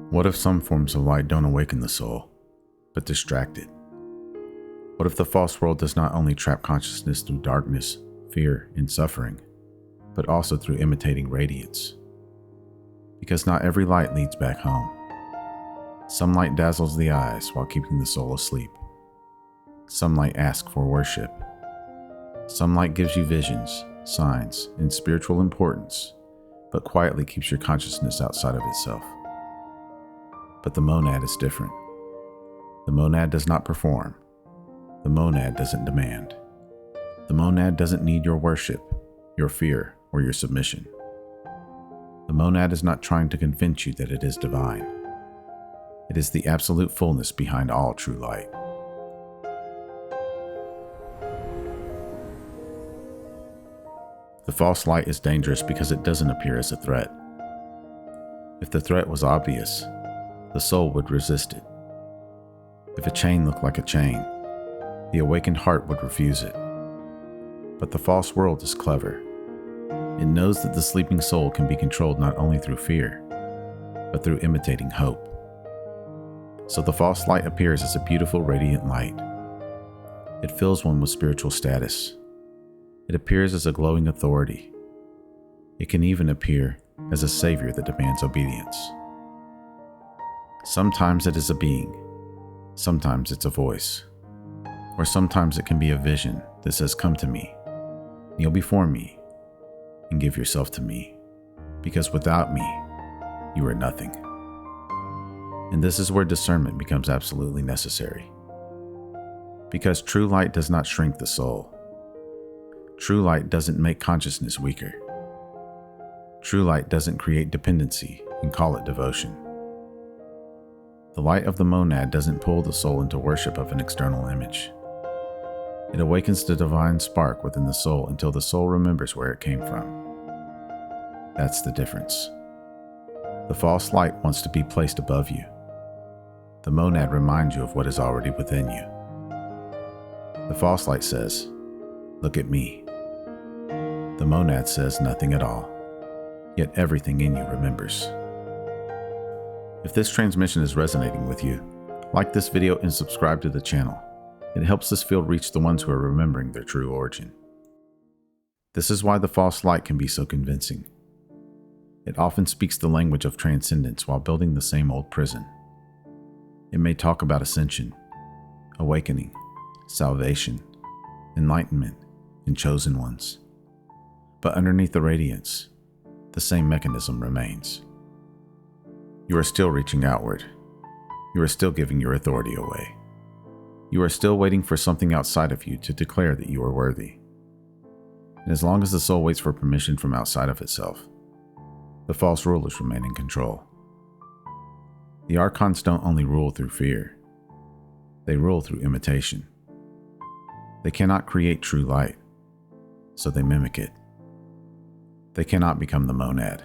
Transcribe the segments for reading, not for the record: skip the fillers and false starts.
What if some forms of light don't awaken the soul, but distract it? What if the false world does not only trap consciousness through darkness, fear, and suffering, but also through imitating radiance? Because not every light leads back home. Some light dazzles the eyes while keeping the soul asleep. Some light asks for worship. Some light gives you visions, signs, and spiritual importance, but quietly keeps your consciousness outside of itself. But the monad is different. The monad does not perform. The monad doesn't demand. The monad doesn't need your worship, your fear, or your submission. The monad is not trying to convince you that it is divine. It is the absolute fullness behind all true light. The false light is dangerous because it doesn't appear as a threat. If the threat was obvious, the soul would resist it. If a chain looked like a chain, the awakened heart would refuse it. But the false world is clever. It knows that the sleeping soul can be controlled not only through fear, but through imitating hope. So the false light appears as a beautiful, radiant light. It fills one with spiritual status. It appears as a glowing authority. It can even appear as a savior that demands obedience. Sometimes it is a being, sometimes it's a voice, or sometimes it can be a vision that says, "Come to me, kneel before me, and give yourself to me, because without me, you are nothing." And this is where discernment becomes absolutely necessary. Because true light does not shrink the soul. True light doesn't make consciousness weaker. True light doesn't create dependency and call it devotion. The light of the monad doesn't pull the soul into worship of an external image. It awakens the divine spark within the soul until the soul remembers where it came from. That's the difference. The false light wants to be placed above you. The monad reminds you of what is already within you. The false light says, "Look at me." The monad says nothing at all, yet everything in you remembers. If this transmission is resonating with you, like this video and subscribe to the channel. It helps this field reach the ones who are remembering their true origin. This is why the false light can be so convincing. It often speaks the language of transcendence while building the same old prison. It may talk about ascension, awakening, salvation, enlightenment, and chosen ones. But underneath the radiance, the same mechanism remains. You are still reaching outward. You are still giving your authority away. You are still waiting for something outside of you to declare that you are worthy. And as long as the soul waits for permission from outside of itself, the false rulers remain in control. The Archons don't only rule through fear, they rule through imitation. They cannot create true light, so they mimic it. They cannot become the monad,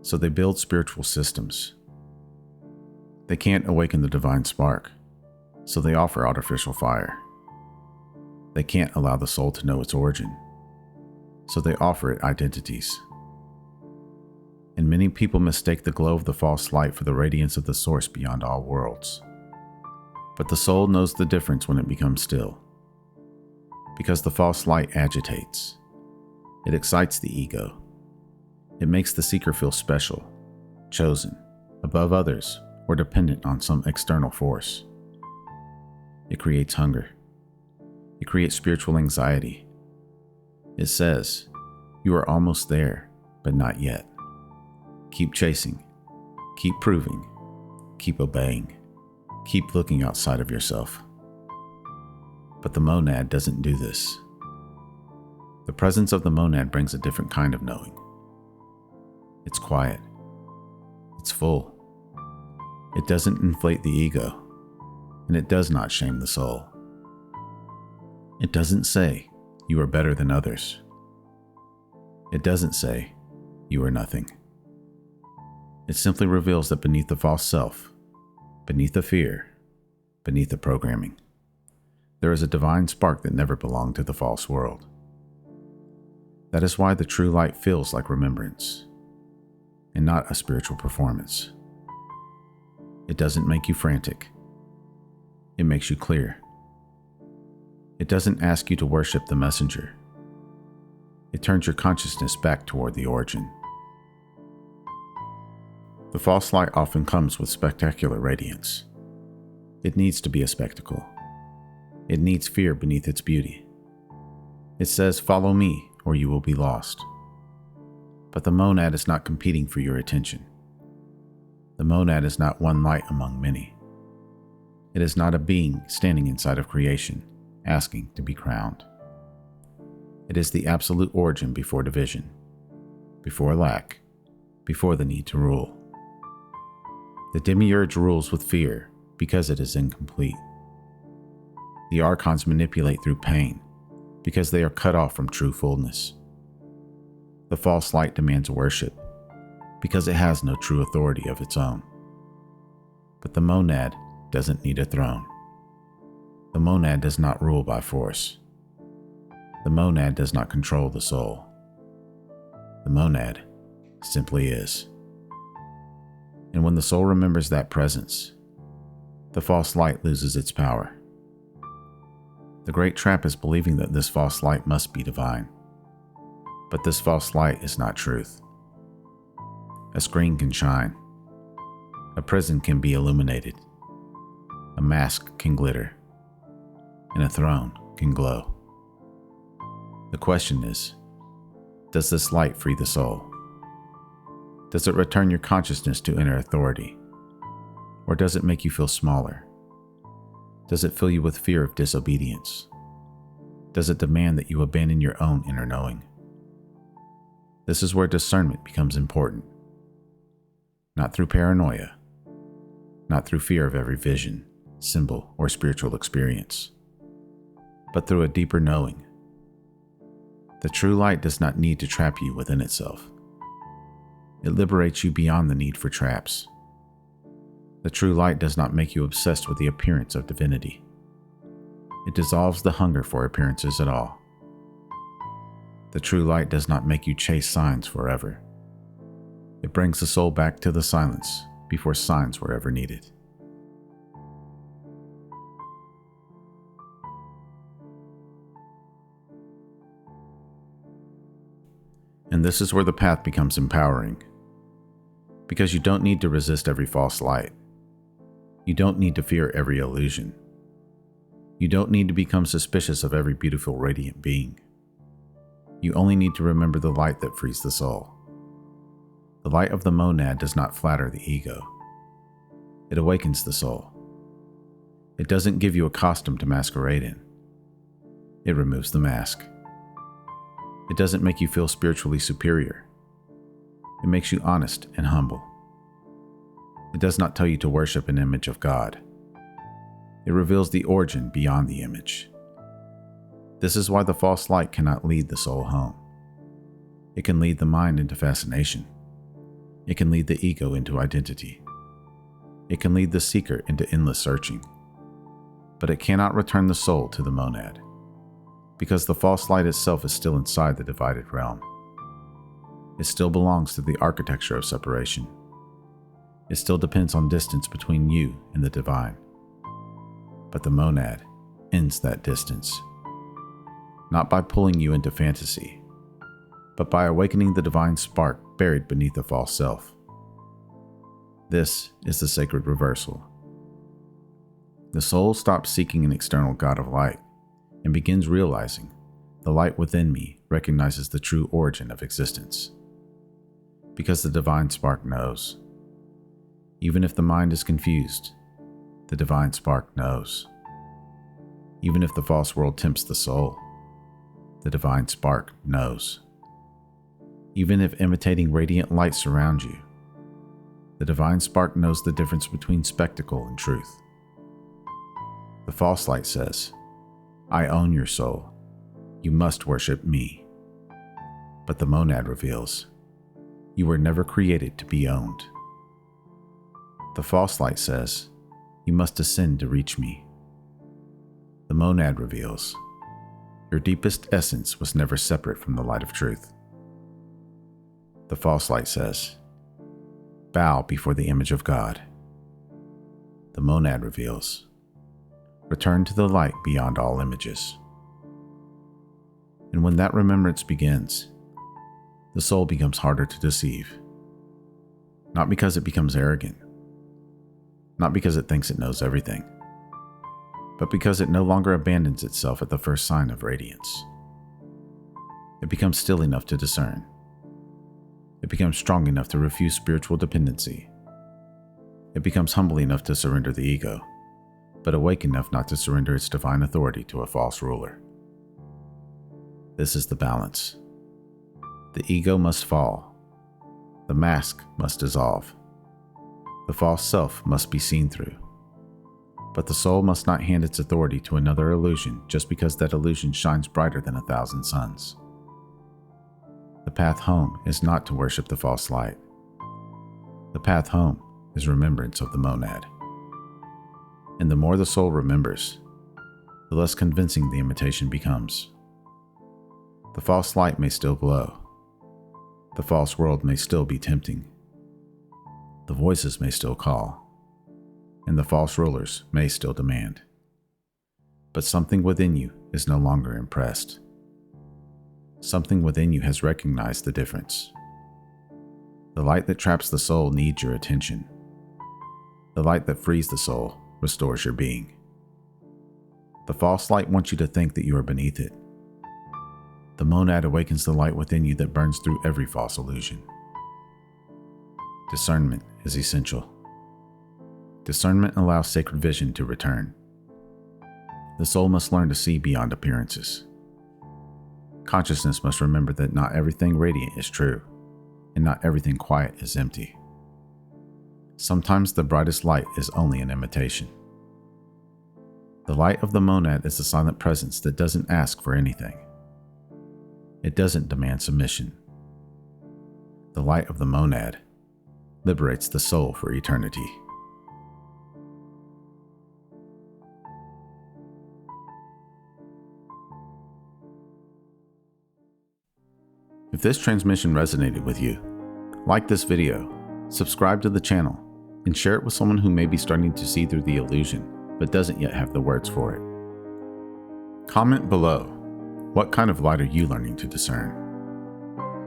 so they build spiritual systems. They can't awaken the divine spark, so they offer artificial fire. They can't allow the soul to know its origin, so they offer it identities. And many people mistake the glow of the false light for the radiance of the source beyond all worlds. But the soul knows the difference when it becomes still. Because the false light agitates. It excites the ego. It makes the seeker feel special, chosen, above others, or dependent on some external force. It creates hunger. It creates spiritual anxiety. It says, "You are almost there, but not yet. Keep chasing. Keep proving. Keep obeying. Keep looking outside of yourself." But the monad doesn't do this. The presence of the monad brings a different kind of knowing. It's quiet. It's full. It doesn't inflate the ego, and it does not shame the soul. It doesn't say, "You are better than others." It doesn't say, "You are nothing." It simply reveals that beneath the false self, beneath the fear, beneath the programming, there is a divine spark that never belonged to the false world. That is why the true light feels like remembrance, and not a spiritual performance. It doesn't make you frantic. It makes you clear. It doesn't ask you to worship the messenger. It turns your consciousness back toward the origin. The false light often comes with spectacular radiance. It needs to be a spectacle. It needs fear beneath its beauty. It says, "Follow me, or you will be lost." But the monad is not competing for your attention. The monad is not one light among many. It is not a being standing inside of creation, asking to be crowned. It is the absolute origin before division, before lack, before the need to rule. The Demiurge rules with fear because it is incomplete. The Archons manipulate through pain because they are cut off from true fullness. The false light demands worship because it has no true authority of its own. But the monad doesn't need a throne. The monad does not rule by force. The monad does not control the soul. The monad simply is. And when the soul remembers that presence, the false light loses its power. The great trap is believing that this false light must be divine. But this false light is not truth. A screen can shine. A prison can be illuminated. A mask can glitter. And a throne can glow. The question is, does this light free the soul? Does it return your consciousness to inner authority? Or does it make you feel smaller? Does it fill you with fear of disobedience? Does it demand that you abandon your own inner knowing? This is where discernment becomes important. Not through paranoia, not through fear of every vision, symbol, or spiritual experience, but through a deeper knowing. The true light does not need to trap you within itself. It liberates you beyond the need for traps. The true light does not make you obsessed with the appearance of divinity. It dissolves the hunger for appearances at all. The true light does not make you chase signs forever. It brings the soul back to the silence before signs were ever needed. And this is where the path becomes empowering. Because you don't need to resist every false light. You don't need to fear every illusion. You don't need to become suspicious of every beautiful, radiant being. You only need to remember the light that frees the soul. The light of the monad does not flatter the ego. It awakens the soul. It doesn't give you a costume to masquerade in. It removes the mask. It doesn't make you feel spiritually superior. It makes you honest and humble. It does not tell you to worship an image of God. It reveals the origin beyond the image. This is why the false light cannot lead the soul home. It can lead the mind into fascination. It can lead the ego into identity. It can lead the seeker into endless searching. But it cannot return the soul to the monad, because the false light itself is still inside the divided realm. It still belongs to the architecture of separation. It still depends on distance between you and the divine. But the monad ends that distance. Not by pulling you into fantasy, but by awakening the divine spark buried beneath the false self. This is the sacred reversal. The soul stops seeking an external God of light and begins realizing the light within me recognizes the true origin of existence. Because the divine spark knows. Even if the mind is confused, the divine spark knows. Even if the false world tempts the soul, the divine spark knows. Even if imitating radiant light surrounds you, the divine spark knows the difference between spectacle and truth. The false light says, "I own your soul. You must worship me." But the monad reveals, "You were never created to be owned." The false light says, "You must ascend to reach me." The monad reveals, "Your deepest essence was never separate from the light of truth." The false light says, "Bow before the image of God." The monad reveals. Return to the light beyond all images. And when that remembrance begins, the soul becomes harder to deceive. Not because it becomes arrogant, not because it thinks it knows everything, but because it no longer abandons itself at the first sign of radiance. It becomes still enough to discern. It becomes strong enough to refuse spiritual dependency. It becomes humble enough to surrender the ego, but awake enough not to surrender its divine authority to a false ruler. This is the balance. The ego must fall. The mask must dissolve. The false self must be seen through. But the soul must not hand its authority to another illusion just because that illusion shines brighter than 1,000 suns. The path home is not to worship the false light. The path home is remembrance of the monad. And the more the soul remembers, the less convincing the imitation becomes. The false light may still glow. The false world may still be tempting. The voices may still call. And the false rulers may still demand. But something within you is no longer impressed. Something within you has recognized the difference. The light that traps the soul needs your attention. The light that frees the soul restores your being. The false light wants you to think that you are beneath it. The monad awakens the light within you that burns through every false illusion. Discernment is essential. Discernment allows sacred vision to return. The soul must learn to see beyond appearances. Consciousness must remember that not everything radiant is true, and not everything quiet is empty. Sometimes the brightest light is only an imitation. The light of the monad is a silent presence that doesn't ask for anything. It doesn't demand submission. The light of the monad liberates the soul for eternity. If this transmission resonated with you, like this video, subscribe to the channel, and share it with someone who may be starting to see through the illusion but doesn't yet have the words for it. Comment below, what kind of light are you learning to discern?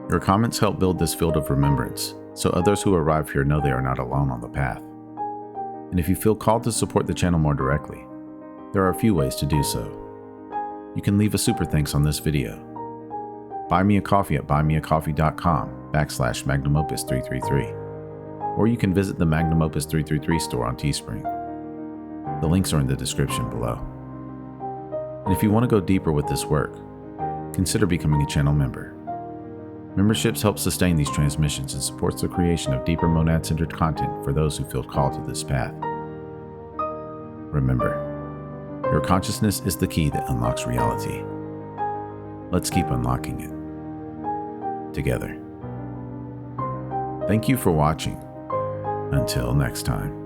Your comments help build this field of remembrance, so others who arrive here know they are not alone on the path. And if you feel called to support the channel more directly, there are a few ways to do so. You can leave a super thanks on this video. Buy me a coffee at buymeacoffee.com/magnumopus333, or you can visit the Magnum Opus 333 store on Teespring. The links are in the description below. And if you want to go deeper with this work, consider becoming a channel member. Memberships help sustain these transmissions and supports the creation of deeper monad-centered content for those who feel called to this path. Remember, your consciousness is the key that unlocks reality. Let's keep unlocking it together. Thank you for watching. Until next time.